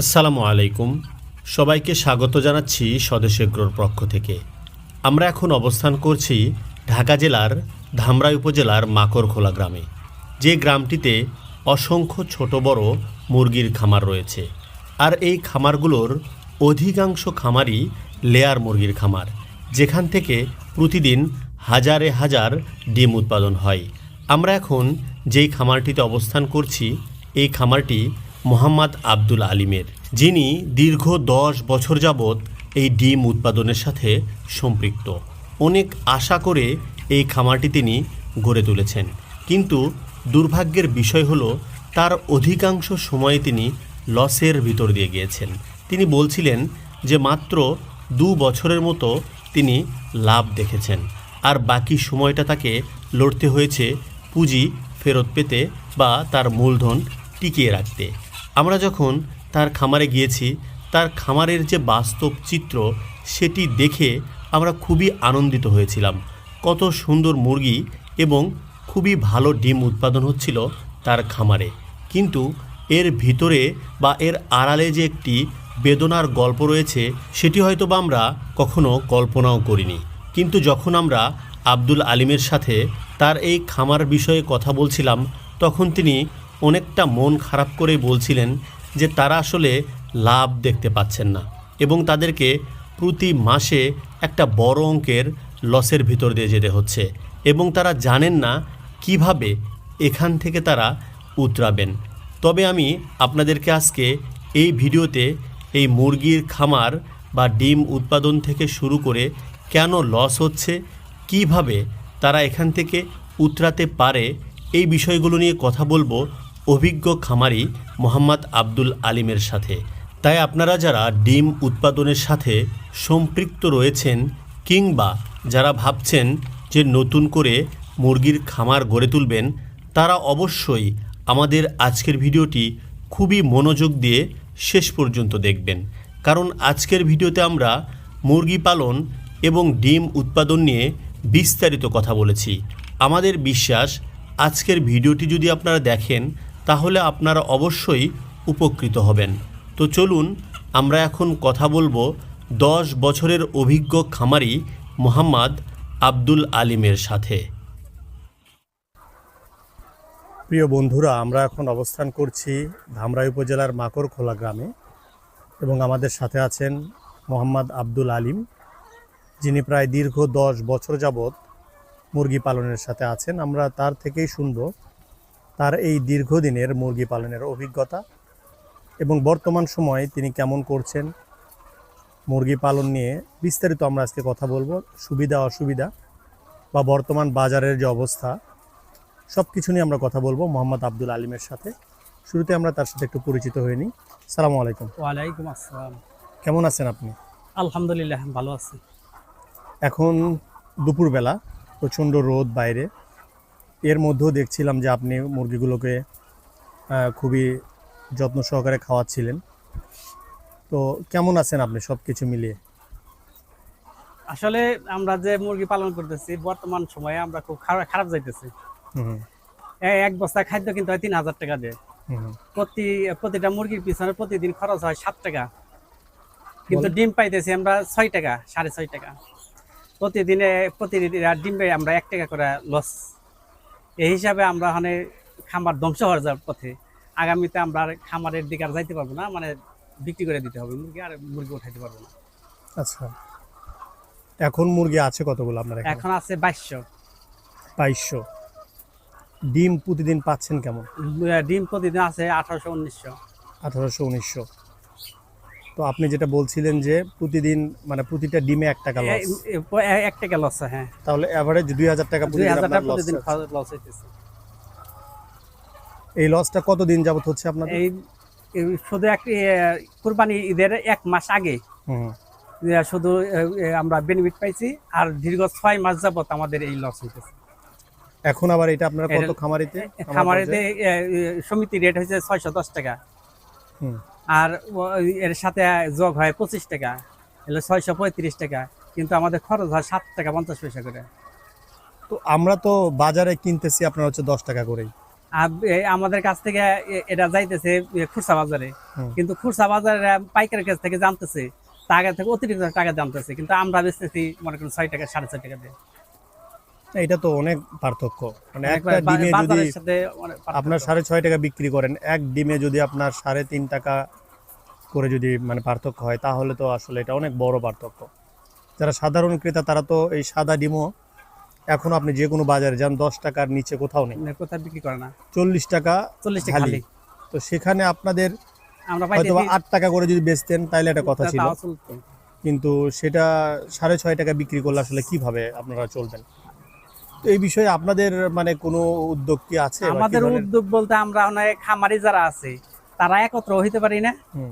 আসসালামু আলাইকুম। সবাইকে স্বাগত জানাচ্ছি স্বদেশ এগ্রোর পক্ষ থেকে। আমরা এখন অবস্থান করছি ঢাকা জেলার ধামরাই উপজেলার মাকড়খোলা গ্রামে, যে গ্রামটিতে অসংখ্য ছোট বড় মুরগির খামার রয়েছে। আর এই খামারগুলোর অধিকাংশ খামারই লেয়ার মুরগির খামার, যেখান থেকে প্রতিদিন হাজারে হাজার ডিম উৎপাদন হয়। আমরা এখন যেই খামারটিতে অবস্থান করছি, এই খামারটি মোহাম্মদ আব্দুল আলিমের, যিনি দীর্ঘ 10 বছর যাবৎ এই ডিম উৎপাদনের সাথে সম্পৃক্ত। অনেক আশা করে এই খামারটি তিনি গড়ে তুলেছেন, কিন্তু দুর্ভাগ্যের বিষয় হলো তার অধিকাংশ সময়ে তিনি লসের ভিতর দিয়ে গিয়েছেন। তিনি বলছিলেন যে মাত্র 2 বছরের মতো তিনি লাভ দেখেছেন, আর বাকি সময়টা তাকে লড়তে হয়েছে পুঁজি ফেরত পেতে বা তার মূলধন টিকিয়ে রাখতে। আমরা যখন তার খামারে গিয়েছি, তার খামারের যে বাস্তব চিত্র সেটি দেখে আমরা খুবই আনন্দিত হয়েছিলাম। কত সুন্দর মুরগি এবং খুবই ভালো ডিম উৎপাদন হচ্ছিল তার খামারে। কিন্তু এর ভিতরে বা এর আড়ালে যে একটি বেদনার গল্প রয়েছে, সেটি হয়তো বা আমরা কখনো কল্পনাও করিনি। কিন্তু যখন আমরা আব্দুল আলিমের সাথে তার এই খামার বিষয়ে কথা বলছিলাম, তখন তিনি অনেকটা মন খারাপ করে বলছিলেন যে তারা আসলে লাভ দেখতে পাচ্ছেন না এবং তাদেরকে প্রতি মাসে একটা বড় অঙ্কের লসের ভিতর দিয়ে যেতে হচ্ছে এবং তারা জানেন না কিভাবে এখান থেকে তারা উতরাবেন। তবে আমি আপনাদেরকে আজকে এই ভিডিওতে এই মুরগির খামার বা ডিম উৎপাদন থেকে শুরু করে কেন লস হচ্ছে, কিভাবে তারা এখান থেকে উতরাতে পারে, এই বিষয়গুলো নিয়ে কথা বলবো অভিজ্ঞ খামারি মোহাম্মদ আব্দুল আলিমের সাথে। তাই আপনারা যারা ডিম উৎপাদনের সাথে সম্পৃক্ত রয়েছেন কিংবা যারা ভাবছেন যে নতুন করে মুরগির খামার গড়ে তুলবেন, তারা অবশ্যই আমাদের আজকের ভিডিওটি খুবই মনোযোগ দিয়ে শেষ পর্যন্ত দেখবেন। কারণ আজকের ভিডিওতে আমরা মুরগি পালন এবং ডিম উৎপাদন নিয়ে বিস্তারিত কথা বলেছি। আমাদের বিশ্বাস আজকের ভিডিওটি যদি আপনারা দেখেন তাহলে আপনারা অবশ্যই উপকৃত হবেন। তো চলুন আমরা এখন কথা বলবো 10 বছরের অভিজ্ঞ খামারি মোহাম্মদ আব্দুল আলিমের সাথে। প্রিয় বন্ধুরা, আমরা এখন অবস্থান করছি ধামরাই উপজেলার মাকড়খোলা গ্রামে এবং আমাদের সাথে আছেন মোহাম্মদ আব্দুল আলিম, যিনি প্রায় দীর্ঘ 10 বছর যাবৎ মুরগি পালনের সাথে আছেন। আমরা তার থেকেই শুনব তার এই দীর্ঘদিনের মুরগি পালনের অভিজ্ঞতা এবং বর্তমান সময়ে তিনি কেমন করছেন মুরগি পালন নিয়ে বিস্তারিত আমরা আজকে কথা বলবো। সুবিধা অসুবিধা বা বর্তমান বাজারের যে অবস্থা, সব কিছু নিয়ে আমরা কথা বলবো মোহাম্মদ আব্দুল আলিমের সাথে। শুরুতে আমরা তার সাথে একটু পরিচিত হয়ে নিই। সালামু আলাইকুম। ওয়ালাইকুম আসসালাম। কেমন আছেন আপনি? আলহামদুলিল্লাহ ভালো আছি। এখন দুপুরবেলা, প্রচণ্ড রোদ বাইরে, এর মধ্যেও দেখছিলাম যে আপনি মুরগিগুলোকে খুবই যত্ন সহকারে খাওয়াচ্ছিলেন। তো কেমন আছেন আপনি সব কিছু মিলিয়ে? আসলে আমরা যে মুরগি পালন করতেছি বর্তমান সময়ে আমরা খুব খারাপ যাইতেছি। এক বস্তা খাদ্য কিন্তু হয় 3000 টাকা দিয়ে। প্রতিটা মুরগির পিছনে প্রতিদিন খরচ হয় 7 টাকা, কিন্তু ডিম পাইতেছি আমরা 6 টাকা, 6.5 টাকা প্রতিদিন ডিমে আমরা 1 টাকা করে লস। এই হিসাবে আমরা মানে খামার ধ্বংস হয়ে যাওয়ার পথে। আগামীতে আমরা খামারের দিকে আর যাইতে পারবো না, মানে বিক্রি করে দিতে হবে মুরগি, আর মুরগি উঠাইতে পারবো না। আচ্ছা, এখন মুরগি আছে কতগুলো আপনার? এখন আছে 2200। ডিম প্রতিদিন পাচ্ছেন কেমন? ডিম প্রতিদিন আছে 1800-1900। তো আপনি যেটা বলছিলেন যে প্রতিদিন মানে প্রতিটা ডিমে 1 টাকা লস। 1 টাকা লস, হ্যাঁ। তাহলে এভারেজ 2000 টাকা প্রতিদিন লস হইতেছে। এই লসটা কতদিন যাবত হচ্ছে আপনাদের? এই শুধু কুরবানি ঈদের 1 মাস আগে শুধু আমরা বেনিফিট পাইছি, আর দীর্ঘ 6 মাস যাবত আমাদের এই লস হইতেছে। এখন আবার এটা আপনারা কত খামারিতে? সমিতি রেট হয়েছে 610 টাকা, আর এর সাথে যোগ হয় 25 টাকা, এলে 635 টাকা, কিন্তু আমাদের খরচ হয় 7 টাকা 50 পয়সা করে। তো আমরা তো বাজারে কিনতেছি আপনার হচ্ছে 10 টাকা করেই। আর আমাদের কাছ থেকে এটা যাইতেছে খুচরা বাজারে, হুম। কিন্তু খুচরা বাজারে পাইকারের কাছ থেকে জানতেছে টাকা থেকে অতিরিক্ত টাকা জানতেছে, কিন্তু আমরা বেচতেছি মনে করেন 6 টাকা 6.5 টাকা দিয়ে। এটা তো অনেক পার্থক্য, মানে একটা অনেক ডিমে যদি বাজারের সাথে অনেক পার্থক্য। আপনার 6.5 টাকা বিক্রি করেন, এক ডিমে যদি আপনার 3.5 টাকা করে যদি মানে পার্থক্য হয়, তাহলে তো আসলে এটা অনেক বড় পার্থক্য। যারা সাধারণ ক্রেতা তারা তো এই সাদা ডিমও এখন আপনি যে কোনো বাজারে যান 10 টাকার নিচে কোথাও নেই, কোথায় বিক্রি করে না, 40 টাকা 40 টাকা খালি। খালি। তো সেখানে আপনাদের আমরা হয়তো পাইতেছি 8 টাকা করে যদি বেচতেন তাহলে একটা কথা ছিল, তাও চলতো। কিন্তু সেটা 6.5 টাকা বিক্রি করলে আসলে কিভাবে আপনারা চলবেন? তো এই বিষয়ে আপনাদের মানে কোনো উদ্যোগ কি আছে? বা কি আমাদের ধরনের- উদ্যোগ বলতে আমরা অনেক খামারি যারা আছে তারা একত্র হইতে পারি না। হুম,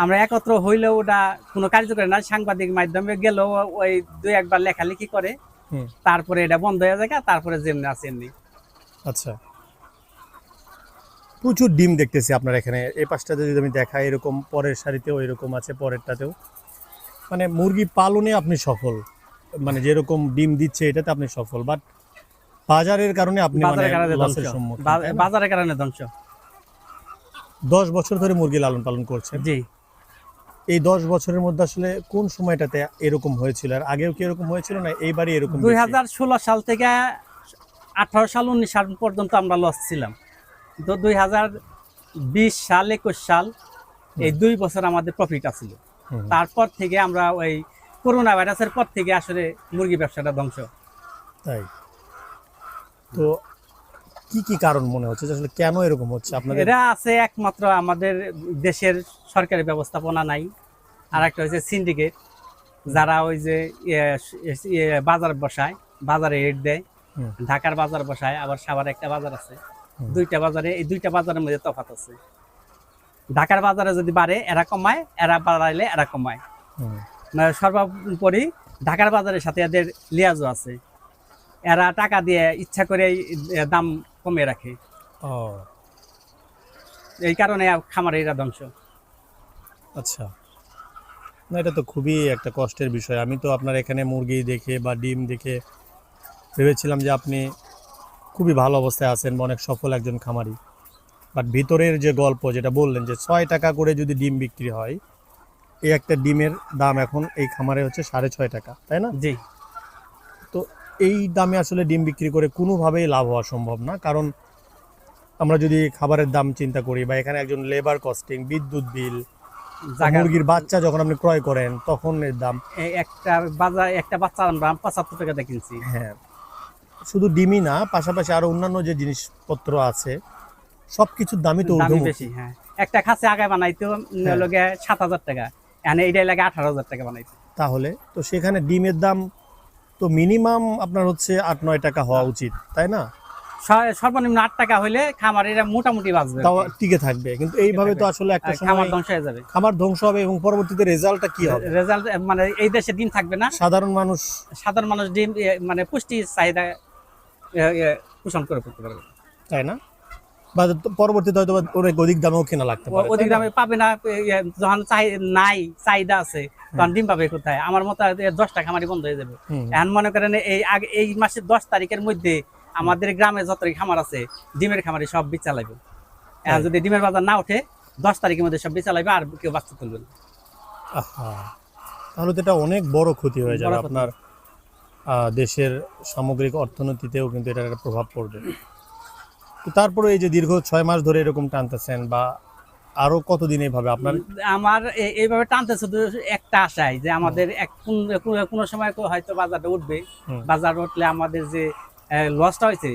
আমরা একত্র হইলেও ওটা কোনো কার্যকরী না, সাংবাদিক মাধ্যমে গেলেও ওই 2-1 বার লেখালেখি করে, হুম, তারপরে এটা বন্ধ হয়ে যায়, তারপরে যেমনি আছে এমনি। আচ্ছা। প্রচুর ডিম দেখতেছি আপনার এখানে, এই পাশটাতে যদি আমি দেখাই এরকম পরের সারিতেও এরকম আছে, পরেরটাতেও। মানে মুরগি পালনে আপনি সফল, মানে যেরকম ডিম দিচ্ছে এটাতে আপনি সফল, বাট বাজারের কারণে আপনি মানে বাজারের কারণে ধ্বংস, লসের সম্মুখীন, তাই না? বাজারের কারণে ধ্বংস। 10 বছর ধরে মুরগি লালন পালন করছেন, জি, এই 10 বছরের মধ্যে আসলে কোন সময়টাতে এরকম হয়েছিল, আর আগেও কি এরকম হয়েছিল না এইবারই এরকম বেশি? 2016 সাল থেকে 18 সাল 19 সাল পর্যন্ত আমরা লস ছিলাম। তো 2020 সাল 21 সাল এই 2 বছর আমাদের প্রফিট আছিল। হুম, তারপর থেকে আমরা ওই করোনা ভাইরাসের পর থেকে আসলে মুরগি ব্যবসাটা ধ্বংস। তাই তো কি কি কারণ মনে হচ্ছে যে আসলে কেন এরকম হচ্ছে আপনাদের? এটা আছে একমাত্র আমাদের দেশের সরকারি ব্যবস্থাপনা নাই, আর একটা হচ্ছে সিন্ডিকেট, যারা ওই যে বাজার বসায়, বাজারে রেট দেয়। হুম, ঢাকার বাজার বসায়, আবার সাভারে একটা বাজার আছে, হুম। দুইটা বাজারে, এই দুইটা বাজারের মধ্যে তফাৎ আছে। ঢাকার বাজারে যদি বাড়ে এরা কমায়, এরা বাড়াইলে এরা কমায়। হুম, মানে সর্বোপরি ঢাকার বাজারের সাথে এদের লিয়াজও আছে, এরা টাকা দিয়ে ইচ্ছা করে দাম কমিয়ে রাখে। ও এই কারণে খামারিরা ধ্বংস। আচ্ছা, না এটা তো খুবই একটা কষ্টের বিষয়। আমি তো আপনার এখানে মুরগি দেখে বা ডিম দেখে ভেবেছিলাম যে আপনি খুবই ভালো অবস্থায় আছেন বা অনেক সফল একজন খামারি, বাট ভিতরের যে গল্প যেটা বললেন যে 6 টাকা করে যদি ডিম বিক্রি হয়, এই একটা ডিমের দাম এখন এই খামারে হচ্ছে 6.5 টাকা, তাই না? জি, তো এই দামে আসলে ডিম বিক্রি করে কোনোভাবেই লাভ হওয়া সম্ভব না, কারণ আমরা যদি খাবারের দাম চিন্তা করি বা এখানে একজন লেবার কস্টিং, বিদ্যুৎ বিল, জায়গা মুরগির বাচ্চা যখন আপনি ক্রয় করেন তখন এর দাম, একটা বাচ্চা আমরা 75 টাকা দিয়ে কিনছি। হ্যাঁ, শুধু ডিমই না, পাশাপাশি আরো অন্যান্য যে জিনিসপত্র আছে সব কিছুর দামই তো দামি ঊর্ধ্বমুখী। বেশি, হ্যাঁ। একটা খাসি আগে বানাইতো হ্যাঁ। লগে 7,000 টাকা, এখানে এইটাই লাগে 18,000 টাকা বানাইতো। তাহলে তো সেখানে ডিমের দাম তো মিনিমাম আপনার হচ্ছে 8-9 টাকা হওয়া উচিত, তাই না? সর্বনিম্ন 8 টাকা হইলে খামারিরা মোটামুটি বাঁচবে, তাও টিকে থাকবে, কিন্তু এইভাবে তো আসলে একটা আর খামার সময় ধ্বংস হয়ে যাবে। খামার ধ্বংস হবে এবং পরবর্তীতে রেজাল্টটা কি হবে? রেজাল্ট মানে এই দেশে ডিম থাকবে না, সাধারণ মানুষ, সাধারণ মানুষ ডিম মানে পুষ্টি চাহিদা পোষণ করে করতে পারবে, তাই না? বা পরবর্তীতে হয়তো অনেক অধিক দামেও কেনা লাগতে পারে, অধিক তাই না? দামে পাবে না। যখন নাই চাহিদা আছে তখন ডিম পাবে কোথায়? আমার মতো 10টা খামারি বন্ধ হয়ে যাবে। হুম, এখন মনে করেন এই মাসের 10 তারিখের মধ্যে আমাদের গ্রামে যতই খামার আছে ডিমের খামারি সব বিচা লাগবে। এখন যদি ডিমের বাজার না ওঠে 10 তারিখের মধ্যে সব বিচা লাগবে, আর কেউ বাচ্চা তুলবে না। আহা, তাহলে তো এটা অনেক বড় ক্ষতি হয়ে যাবে বড় ক্ষতি। আপনার দেশের সামগ্রিক অর্থনীতিতেও কিন্তু এটার একটা প্রভাব পড়বে। তো তারপরে এই যে দীর্ঘ 6 মাস ধরে এরকম টানতেছেন, বা আরো কতদিন এইভাবে আপনার? আমার এইভাবে টানতে শুধু একটা আশায় যে আমাদের কোনো সময় হয়তো বাজারটা উঠবে। হুম। বাজার উঠলে আমাদের যে লসটা হয়েছে,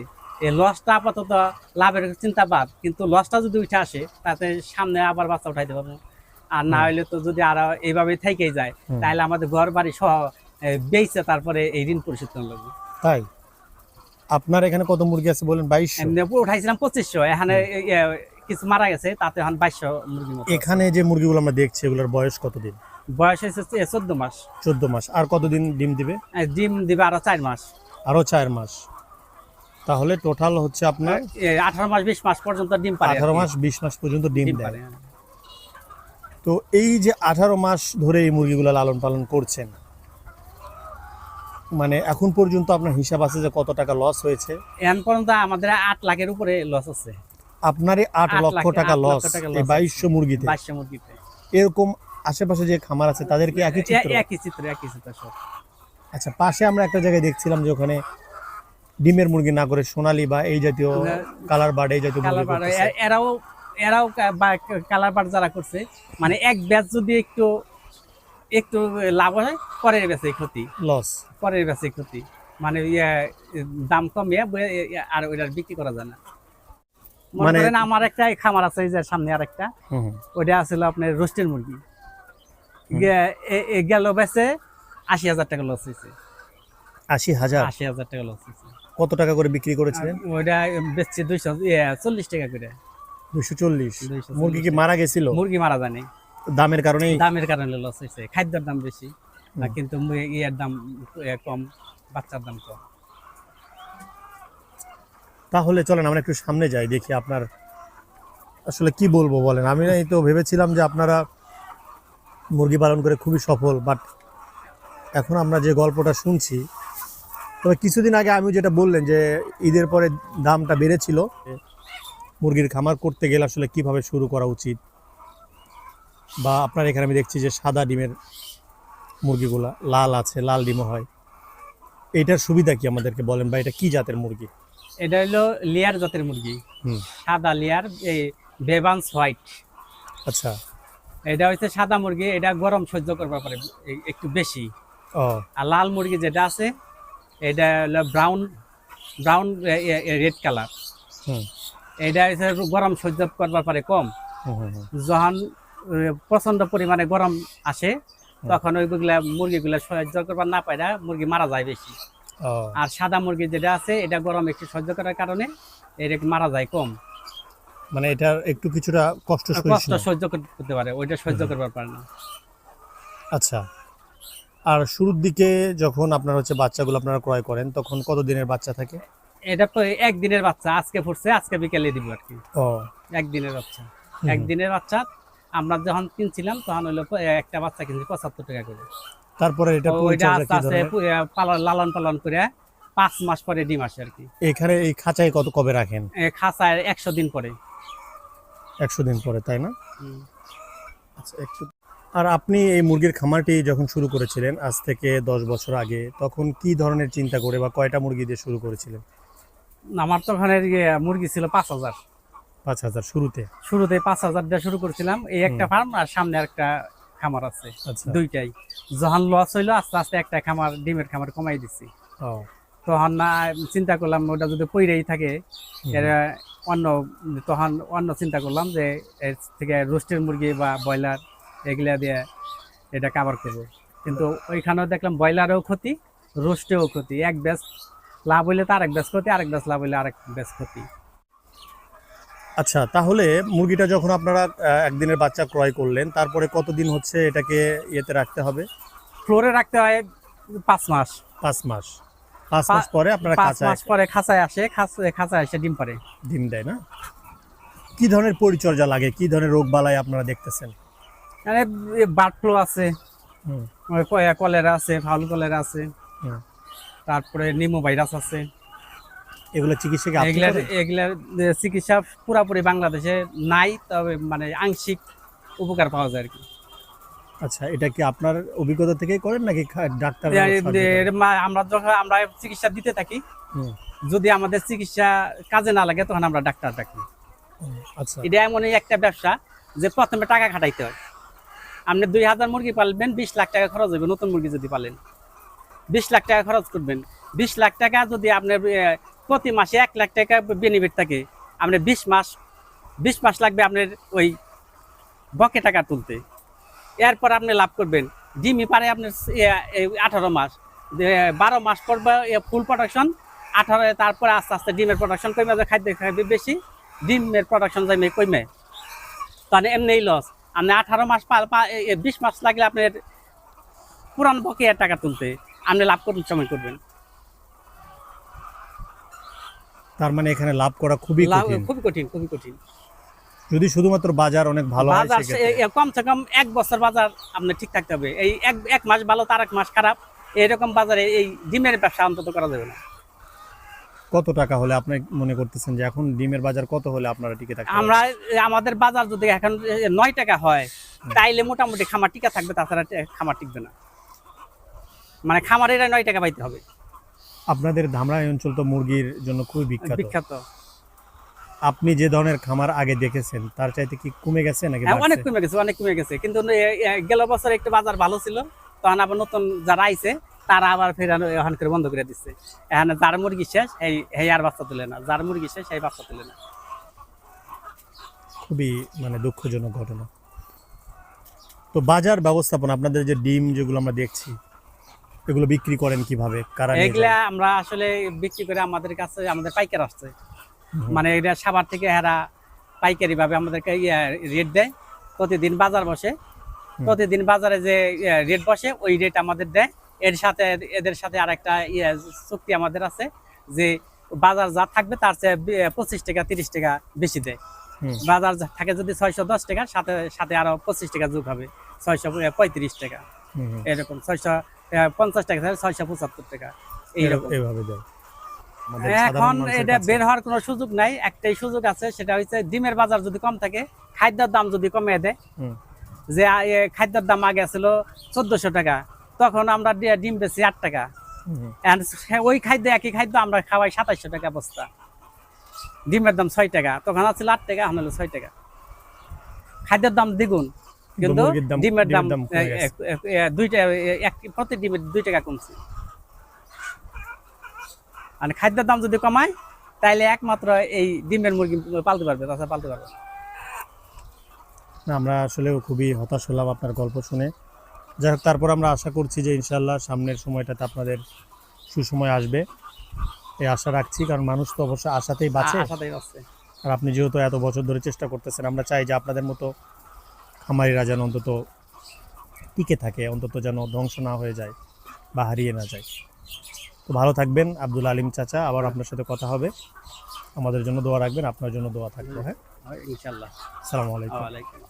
এই লসটা আপাতত লাভের চিন্তাবাদ, কিন্তু লসটা যদি উঠে আসে তাতে সামনে আবার বাচ্চা উঠাইতে পারবো। আর না হইলে তো যদি আর এইভাবে থেকেই যায়, হুম। তাহলে আমাদের ঘর বাড়ি সহ বেচে তারপরে এই ঋণ পরিশোধ করা লাগবে। তাই আপনার এখানে কত মুরগি আছে বলেন? 2200। এমনি উঠাইছিলাম 2500, এখানে কিছু মারা গেছে, তাতে এখন 2200 মুরগির মতো আছে। এখানে যে মুরগিগুলো আমরা দেখছি এগুলোর বয়স কতদিন? বয়স হয়েছে 14 মাস। 14 মাস। আর কতদিন ডিম দিবে? ডিম দিবে আরো 4 মাস। আরো 4 মাস। তাহলে টোটাল হচ্ছে আপনার 18 মাস 20 মাস পর্যন্ত ডিম পারে। 18 মাস 20 মাস পর্যন্ত ডিম ডিম দেয়। পারে। তো এই যে 18 মাস ধরে এই মুরগিগুলো লালন পালন করছেন, মানে এখন পর্যন্ত আপনার হিসাব আছে যে কত টাকা লস হয়েছে? এখন পর্যন্ত আমাদের 8 লাখের উপরে লস আছে। আপনার এই 8 8 লক্ষ লাখ টাকা 8 লস লক্ষ টাকা এই loss 2200 মুরগিতে? 2200 মুরগিতে। এরকম আশেপাশে যে খামার আছে তাদের কি একই চিত্র? একই চিত্র সব। আচ্ছা, পাশে আমরা একটা জায়গায় দেখছিলাম যে ওখানে ডিমের মুরগি না করে সোনালী বা এই জাতীয় কালার বার্ড এই জাতীয় মুরগি কালার বার করতেছে। এরাও কালার বার যারা করছে, মানে এক ব্যাচ যদি একটু লাভ হয়, পরের ব্যাচে ক্ষতি, লস। পরের ব্যাচে ক্ষতি, মানে দাম কমিয়ে আর ওইটার বিক্রি করা যায় না। মনে মানে- করেন আমার একটা খামার আছে, এই যে সামনে আর একটা, হুম, ওইটা আছিল আপনার রোস্টের মুরগি, গেল বেচে 80,000 টাকা লস হয়েছে। 80,000? 80,000 টাকা লস হয়েছে। কত টাকা করে বিক্রি করেছিলেন? ওইটা বেচছে 240 টাকা করে। 240? 240 মুরগি কি মারা গেছিল? মুরগি মারা যায়নি, দামের কারণেই? দামের কারণে লস হয়েছে। খাদ্যের দাম বেশি, আর কিন্তু ইয়ের দাম কম, বাচ্চার দাম কম। তাহলে চলেন আমরা একটু সামনে যাই, দেখি আপনার আসলে কি বলবো বলেন। আমি এই তো ভেবেছিলাম যে আপনারা মুরগি পালন করে খুবই সফল, বাট এখন আমরা যে গল্পটা শুনছি, তবে কিছুদিন আগে আমি যেটা বললেন যে ঈদের পরে দামটা বেড়েছিল, মুরগির খামার করতে গেলে আসলে কিভাবে শুরু করা উচিত, বা আপনার এখানে আমি দেখছি যে সাদা ডিমের মুরগিগুলা লাল আছে, লাল ডিমও হয়, এইটার সুবিধা কি আমাদেরকে বলেন, বা এটা কি জাতের মুরগি? এটা হলো লেয়ার জাতের মুরগি, হুম, সাদা লেয়ার, এই বেবান্স হোয়াইট। আচ্ছা। এটা হচ্ছে সাদা মুরগি, এটা গরম সহ্য করবার পারে একটু বেশি। ও, আর লাল মুরগি যেটা আছে, এটা হলো ব্রাউন রেড কালার। হুম, এটা হচ্ছে গরম সহ্য করবার পারে কম। হুম, হুম, হুম। যখন প্রচন্ড পরিমাণে গরম আসে, তখন ওইগুলা মুরগিগুলা সহ্য করবার না পায়, মুরগি মারা যায় বেশি। ও, আর সাদা মুরগি যেটা আছে, এটা গরম একটু সহ্য করার কারণে এটা মারা যায় কম, মানে এটা একটু কিছুটা কষ্ট কষ্ট সহিষ্ণু। সহ্য করতে পারে, ওইটা সহ্য করবার পারে না। আচ্ছা, আর শুরুর দিকে যখন আপনার হচ্ছে বাচ্চাগুলো আপনারা ক্রয় করেন, তখন কত দিনের বাচ্চা থাকে? এটা তো একদিনের বাচ্চা, আজকে ফুটছে, আজকে বিকেলে দিব আর কি। ও, একদিনের বাচ্চা, হুম। একদিনের বাচ্চা। আমরা যখন কিনছিলাম তখন হইলো একটা বাচ্চা কিনছি 75 টাকা করে। তারপরে এটা ওইটা পরিচর্যা আস্তে কি আস্তে ধরনের? লালন পালন করে 5 মাস পরে ডিম আসে আর কি। এখানে এই খাঁচায় কবে রাখেন? খাঁচায় 100 দিন পরে। 100 দিন পরে, তাই না? হুম। আচ্ছা, একটু। আর আপনি এই মুরগির খামারটি যখন শুরু করেছিলেন আজ থেকে 10 বছর আগে, তখন কি ধরনের চিন্তা করে বা কয়টা মুরগি দিয়ে শুরু করেছিলেন? আমার তো ওখানে মুরগি ছিল 5,000। 5,000 শুরুতে? শুরুতে 5,000 দিয়ে শুরু করেছিলাম, এই একটা ফার্ম আর সামনে আরেকটা খামার আছে, আচ্ছা। দুইটাই। যখন লস হইলো, আস্তে আস্তে একটা খামার, ডিমের খামার কমাই দিছি। ও, তখন না চিন্তা করলাম ওটা যদি পইরেই থাকে, এর তখন অন্য চিন্তা করলাম যে এর থেকে রোস্টের মুরগি বা ব্রয়লার এগুলা দিয়ে এটা কাভার করবো। কিন্তু ওইখানেও দেখলাম ব্রয়লারেও ক্ষতি, রোস্টেও ক্ষতি। এক ব্যাচ লাভ হইলে তো আরেক ব্যাচ ক্ষতি, আরেক ব্যাচ লাভ হইলে আরেক ব্যাচ ক্ষতি। আচ্ছা, তাহলে মুরগিটা যখন আপনারা একদিনের বাচ্চা ক্রয় করলেন, তারপরে কতদিন হচ্ছে এটাকে ইয়েতে রাখতে হবে? ফ্লোরে রাখতে হয় 5 মাস। 5 মাস? 5 মাস পরে আপনারা 5 খাঁচায় মাস পরে খাঁচায় আসে, খাঁচায় এসে ডিম পারে। ডিম দেয় না? কি ধরনের পরিচর্যা লাগে, কি ধরনের রোগ বালাই আপনারা দেখতেছেন? মানে বার্ড ফ্লু আছে, হুম, কলেরা আছে, ফাউল কলেরা আছে, হুম। তারপরে নিমো ভাইরাস আছে। এগুলো চিকিৎসা কি আপনি এগুলার করেন? এগুলার চিকিৎসা পুরাপুরি বাংলাদেশে নাই, তবে মানে আংশিক উপকার পাওয়া যায় আর কি। আচ্ছা, এটা কি আপনার অভিজ্ঞতা থেকেই করেন নাকি ডাক্তার? আমরা চিকিৎসা দিতে থাকি, হুম, যদি আমাদের চিকিৎসা কাজে না লাগে তখন আমরা ডাক্তার ডাকি। আচ্ছা। এটা এমনই একটা ব্যবসা যে প্রথমে টাকা খাটাইতে হয়। আপনি 2,000 মুরগি পালবেন, 20 লাখ টাকা খরচ হবে। নতুন মুরগি যদি পালেন 20 লাখ টাকা খরচ করবেন। 20 লাখ টাকা যদি আপনার প্রতি মাসে 1 লাখ টাকা বেনিফিট থাকে, আপনার 20 মাস লাগবে আপনার ওই বকে টাকা তুলতে। এরপর আপনি লাভ করবেন। ডিমই পারে আপনার 18 মাস, 12 মাস পর ফুল প্রোডাকশন, 18, তারপরে আস্তে আস্তে ডিমের প্রোডাকশন কমে যাবে, খাদ্য খাবে বেশি, ডিমের প্রোডাকশন যাবে কমে, তাহলে এমনি লস। আপনি 18 মাস 20 মাস লাগলে আপনার পুরান বকেয়ার টাকা তুলতে, আপনি লাভ করতে সময় করবেন। তার মানে এখানে লাভ করা খুবই কঠিন। খুবই কঠিন, খুবই কঠিন। যদি শুধুমাত্র বাজার অনেক ভালো হয় বাজার কমসে কম 1 বছর বাজার আপনার ঠিক থাকতে হবে। এই এক মাস ভালো, তার 1 মাস খারাপ, এরকম বাজারে এই ডিমের ব্যবসা অন্তত করা যাবে না। কত টাকা হলে আপনি মনে করতেছেন যে এখন ডিমের বাজার কত হলে আপনারা টিকে থাকতে পারবেন? আমরা আমাদের বাজার যদি এখন 9 টাকা হয় তাইলে মোটামুটি খামার টিকা থাকবে, তাছাড়া খামার টিকবে না। মানে খামারেরা 9 টাকা পাইতে হবে। আপনাদের ধামরা অঞ্চল তো মুরগির জন্য খুবই বিখ্যাত। বিখ্যাত। আপনি যে ধরনের খামার আগে দেখেছেন তার চাইতে কি কমে গেছে নাকি হ্যাঁ, অনেক বাড়ছে? কমে গেছে, অনেক কমে গেছে। কিন্তু গেল বছর একটু বাজার ভালো ছিল, তখন আবার নতুন যারা আইছে তারা আবার ফের এখন করে বন্ধ করে দিচ্ছে। এখানে যার মুরগি শেষ এই আর বাচ্চা তুলে না, যার মুরগি শেষ এই বাচ্চা তুলে না। খুবই মানে দুঃখজনক ঘটনা। তো বাজার ব্যবস্থাপনা, আপনাদের যে ডিম যেগুলো আমরা দেখছি এগুলো বিক্রি করেন কিভাবে, কারা নিয়ে এগুলা যায়? আমরা আসলে বিক্রি করে আমাদের কাছে আমাদের পাইকার আসছে, মানে এটা সাভার থেকে এরা পাইকারি ভাবে আমাদেরকে রেট দেয়। প্রতিদিন বাজার বসে, প্রতিদিন বাজারে যে রেট বসে ওই রেট আমাদের দেয়। এর সাথে এদের সাথে আর একটা চুক্তি আমাদের আছে যে বাজার যা থাকবে তার চেয়ে 25 টাকা 30 টাকা বেশি দেয়। বাজার থাকে যদি 610 টাকা, সাথে সাথে আরো 25 টাকা যোগ হবে, 635 টাকা। এরকম 650 টাকা 675 টাকা এইরকম। এইভাবে দেয়। আমাদের সাধারণ এখন মানুষের এটা কাছে। বের হওয়ার কোনো সুযোগ নাই, একটাই সুযোগ আছে, সেটা হচ্ছে ডিমের বাজার যদি কম থাকে, খাদ্যের দাম যদি কমে দেয়। হুম। যে খাদ্যের দাম আগে ছিল 1400 টাকা, তখন আমরা ডিম বেশি 8 টাকা। And ওই খাদ্য একই খাদ্য আমরা খাওয়াই 2700 টাকা বস্তা। ডিমের দাম 6 টাকা, তখন ছিল 8 টাকা, এখন হলো 6 টাকা। খাদ্যের দাম দ্বিগুণ, কিন্তু মুরগির দাম- ডিমের দাম কমে গেছে। দুইটা প্রতি ডিমের 2 টাকা কমছে। আর খাদ্যের দাম যদি কমায় তাইলে একমাত্র এই ডিমের মুরগি পালতে পারবে, তাছাড়া পালতে পারবে না। না, আমরা আসলে খুবই হতাশ হলাম আপনার গল্প শুনে। যাই হোক, তারপর আমরা আশা করছি যে ইনশাল্লাহ সামনের সময়টাতে আপনাদের সুসময় আসবে, এই আশা রাখছি। কারণ মানুষ তো অবশ্যই আশাতেই বাঁচে। আশাতেই আছে। আর আপনি যেহেতু এত বছর ধরে চেষ্টা করতেছেন, আমরা চাই যে আপনাদের মতো খামারিরা যেন অন্তত টিকে থাকে, অন্তত যেন ধ্বংস না হয়ে যায় বা হারিয়ে না যায়। তো ভালো থাকবেন আব্দুল আলিম চাচা, আবার আপনার সাথে কথা হবে। আমাদের জন্য দোয়া রাখবেন, আপনার জন্য দোয়া থাকবে। হ্যাঁ, ইনশাআল্লাহ। আসসালামু আলাইকুম। ওয়ালাইকুম।